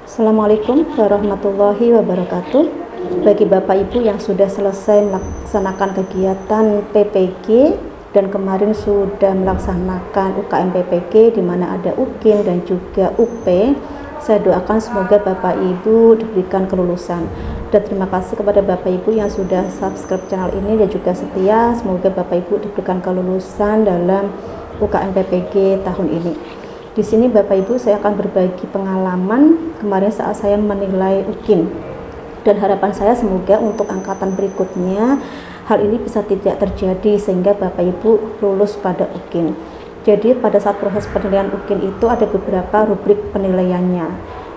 Assalamualaikum warahmatullahi wabarakatuh. Bagi Bapak Ibu yang sudah selesai melaksanakan kegiatan PPG dan kemarin sudah melaksanakan UKM PPG di mana ada UKIN dan juga UP, saya doakan semoga Bapak Ibu diberikan kelulusan. Dan terima kasih kepada Bapak Ibu yang sudah subscribe channel ini dan juga setia. Semoga Bapak Ibu diberikan kelulusan dalam UKM PPG tahun ini. Di sini Bapak Ibu saya akan berbagi pengalaman kemarin saat saya menilai UKIN, dan harapan saya semoga untuk angkatan berikutnya hal ini bisa tidak terjadi sehingga Bapak Ibu lulus pada UKIN. Jadi pada saat proses penilaian UKIN itu ada beberapa rubrik penilaiannya.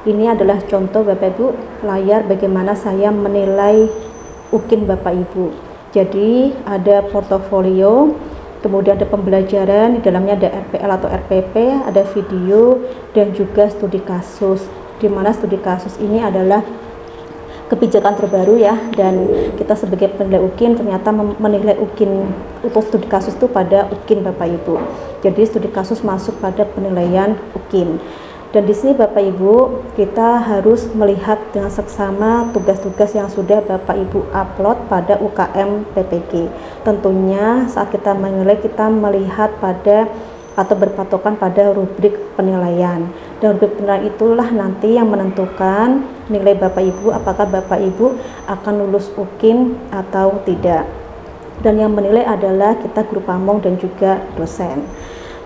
Ini adalah contoh Bapak Ibu layar bagaimana saya menilai UKIN Bapak Ibu. Jadi ada portofolio, kemudian ada pembelajaran, di dalamnya ada RPL atau RPP, ada video, dan juga studi kasus. Di mana studi kasus ini adalah kebijakan terbaru ya, dan kita sebagai penilai UKIN ternyata menilai UKIN untuk studi kasus itu pada UKIN Bapak Ibu. Jadi studi kasus masuk pada penilaian UKIN. Dan di sini Bapak Ibu kita harus melihat dengan seksama tugas-tugas yang sudah Bapak Ibu upload pada UKM PPG. Tentunya saat kita menilai kita melihat pada atau berpatokan pada rubrik penilaian. Dan rubrik penilaian itulah nanti yang menentukan nilai Bapak Ibu, apakah Bapak Ibu akan lulus UKIN atau tidak. Dan yang menilai adalah kita guru pamong dan juga dosen.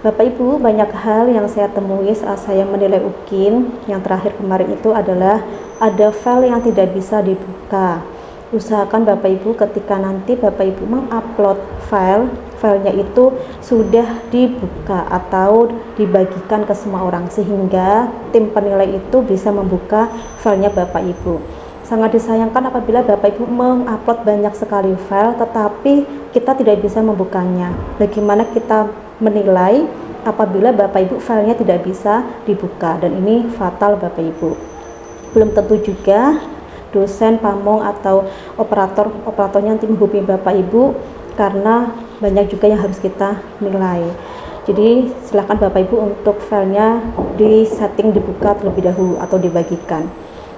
Bapak Ibu, banyak hal yang saya temui saat saya menilai UKIN. Yang terakhir kemarin itu adalah ada file yang tidak bisa dibuka. Usahakan Bapak Ibu ketika nanti Bapak Ibu mengupload filenya itu sudah dibuka atau dibagikan ke semua orang sehingga tim penilai itu bisa membuka filenya Bapak Ibu. Sangat disayangkan apabila Bapak Ibu mengupload banyak sekali file tetapi kita tidak bisa membukanya. Bagaimana kita menilai apabila Bapak Ibu filenya tidak bisa dibuka, dan ini fatal Bapak Ibu. Belum tentu juga dosen, pamong atau operatornya nanti menghubungi Bapak Ibu karena banyak juga yang harus kita nilai. Jadi silakan Bapak Ibu untuk filenya di setting dibuka terlebih dahulu atau dibagikan.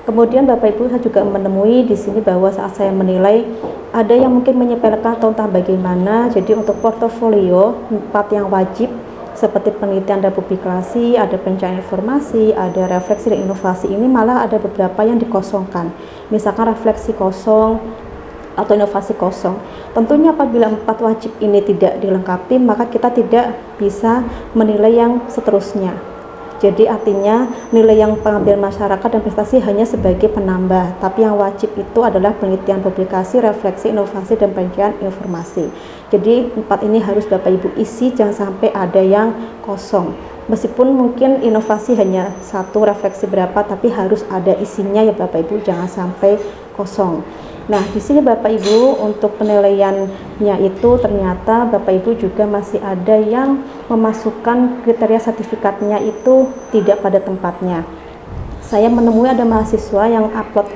Kemudian Bapak Ibu saya juga menemui di sini bahwa saat saya menilai ada yang mungkin menyepelekan atau entah bagaimana. Jadi untuk portofolio 4 yang wajib seperti penelitian dan publikasi, ada pencarian informasi, ada refleksi dan inovasi, ini malah ada beberapa yang dikosongkan. Misalkan refleksi kosong atau inovasi kosong. Tentunya apabila 4 wajib ini tidak dilengkapi, maka kita tidak bisa menilai yang seterusnya. Jadi artinya nilai yang pengambilan masyarakat dan prestasi hanya sebagai penambah, tapi yang wajib itu adalah penelitian, publikasi, refleksi, inovasi, dan pencarian informasi. Jadi 4 ini harus Bapak Ibu isi, jangan sampai ada yang kosong. Meskipun mungkin inovasi hanya 1, refleksi berapa, tapi harus ada isinya ya Bapak Ibu, jangan sampai kosong. Nah, di sini Bapak Ibu untuk penilaiannya itu ternyata Bapak Ibu juga masih ada yang memasukkan kriteria sertifikatnya itu tidak pada tempatnya. Saya menemui ada mahasiswa yang upload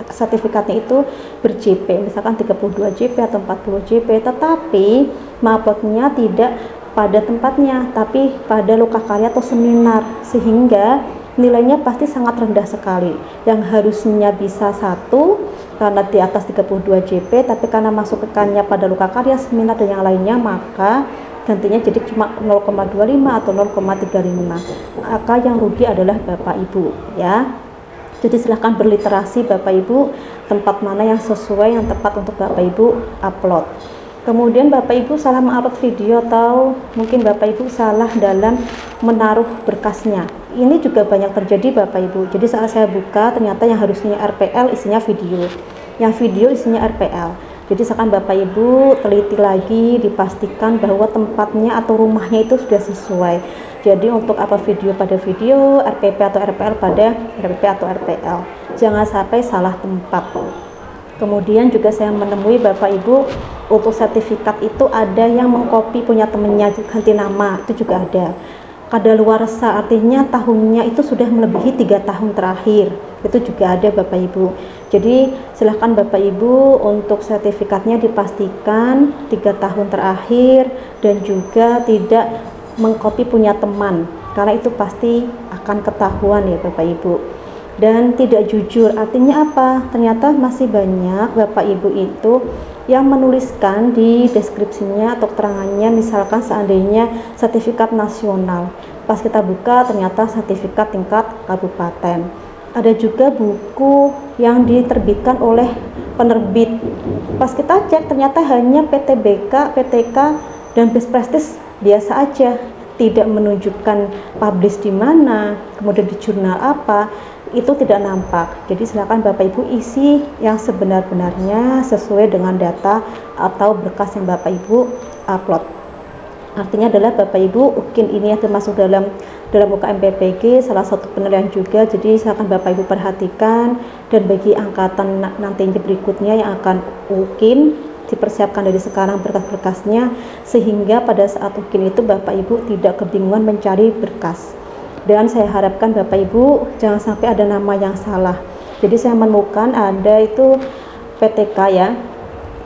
sertifikatnya itu ber-JP, misalkan 32 JP atau 40 JP, tetapi menguploadnya tidak pada tempatnya, tapi pada lokakarya atau seminar, sehingga nilainya pasti sangat rendah sekali. Yang harusnya bisa 1 karena di atas 32 JP, tapi karena masukannya pada lokakarya, seminar dan yang lainnya, maka gantinya jadi cuma 0,25 atau 0,35. Maka yang rugi adalah Bapak Ibu ya. Jadi silahkan berliterasi Bapak Ibu tempat mana yang sesuai, yang tepat untuk Bapak Ibu upload. Kemudian Bapak Ibu salah mengupload video atau mungkin Bapak Ibu salah dalam menaruh berkasnya. Ini juga banyak terjadi Bapak Ibu. Jadi saat saya buka ternyata yang harusnya RPL isinya video, yang video isinya RPL. Jadi seakan Bapak Ibu teliti lagi, dipastikan bahwa tempatnya atau rumahnya itu sudah sesuai. Jadi untuk apa video pada video, RPP atau RPL pada RPP atau RPL. Jangan sampai salah tempat. Kemudian juga saya menemui Bapak Ibu untuk sertifikat itu ada yang mengcopy punya temennya ganti nama, itu juga ada. Kadaluarsa artinya tahunnya itu sudah melebihi 3 tahun terakhir, itu juga ada Bapak Ibu. Jadi silahkan Bapak Ibu untuk sertifikatnya dipastikan 3 tahun terakhir dan juga tidak mengcopy punya teman, karena itu pasti akan ketahuan ya Bapak Ibu. dan tidak jujur. Artinya apa? Ternyata masih banyak Bapak Ibu itu yang menuliskan di deskripsinya atau keterangannya, misalkan seandainya sertifikat nasional, pas kita buka ternyata sertifikat tingkat kabupaten. Ada juga buku yang diterbitkan oleh penerbit, pas kita cek ternyata hanya PTBK, PTK, dan Best Practice biasa aja, tidak menunjukkan publish di mana, kemudian di jurnal apa, itu tidak nampak. Jadi silakan Bapak Ibu isi yang sebenar-benarnya sesuai dengan data atau berkas yang Bapak Ibu upload. Artinya adalah Bapak Ibu, UKIN ini yang termasuk dalam UKM PPG, salah satu penilaian juga. Jadi silakan Bapak Ibu perhatikan, dan bagi angkatan nantinya berikutnya yang akan UKIN, dipersiapkan dari sekarang berkas-berkasnya, sehingga pada saat UKIN itu Bapak Ibu tidak kebingungan mencari berkas. Dan saya harapkan Bapak Ibu jangan sampai ada nama yang salah. Jadi saya menemukan ada itu PTK ya,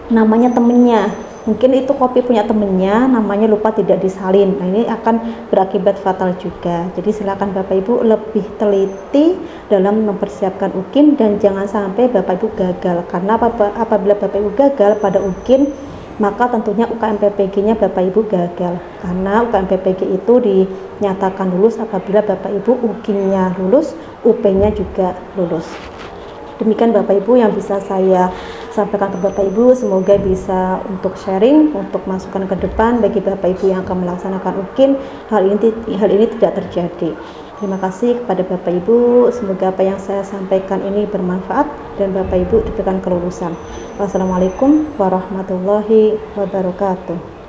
namanya temennya, mungkin itu kopi punya temennya, namanya lupa tidak disalin. Nah, ini akan berakibat fatal juga. Jadi silakan Bapak Ibu lebih teliti dalam mempersiapkan UKIN, dan jangan sampai Bapak Ibu gagal. Karena apabila Bapak Ibu gagal pada UKIN, maka tentunya UKM PPG-nya Bapak Ibu gagal. Karena UKM PPG itu dinyatakan lulus apabila Bapak Ibu UKIN-nya lulus, UP-nya juga lulus. Demikian Bapak Ibu yang bisa saya sampaikan ke Bapak Ibu, semoga bisa untuk sharing, untuk masukan ke depan bagi Bapak Ibu yang akan melaksanakan UKIN, hal ini tidak terjadi. Terima kasih kepada Bapak Ibu, semoga apa yang saya sampaikan ini bermanfaat dan Bapak Ibu diberikan kelulusan. Wassalamualaikum warahmatullahi wabarakatuh.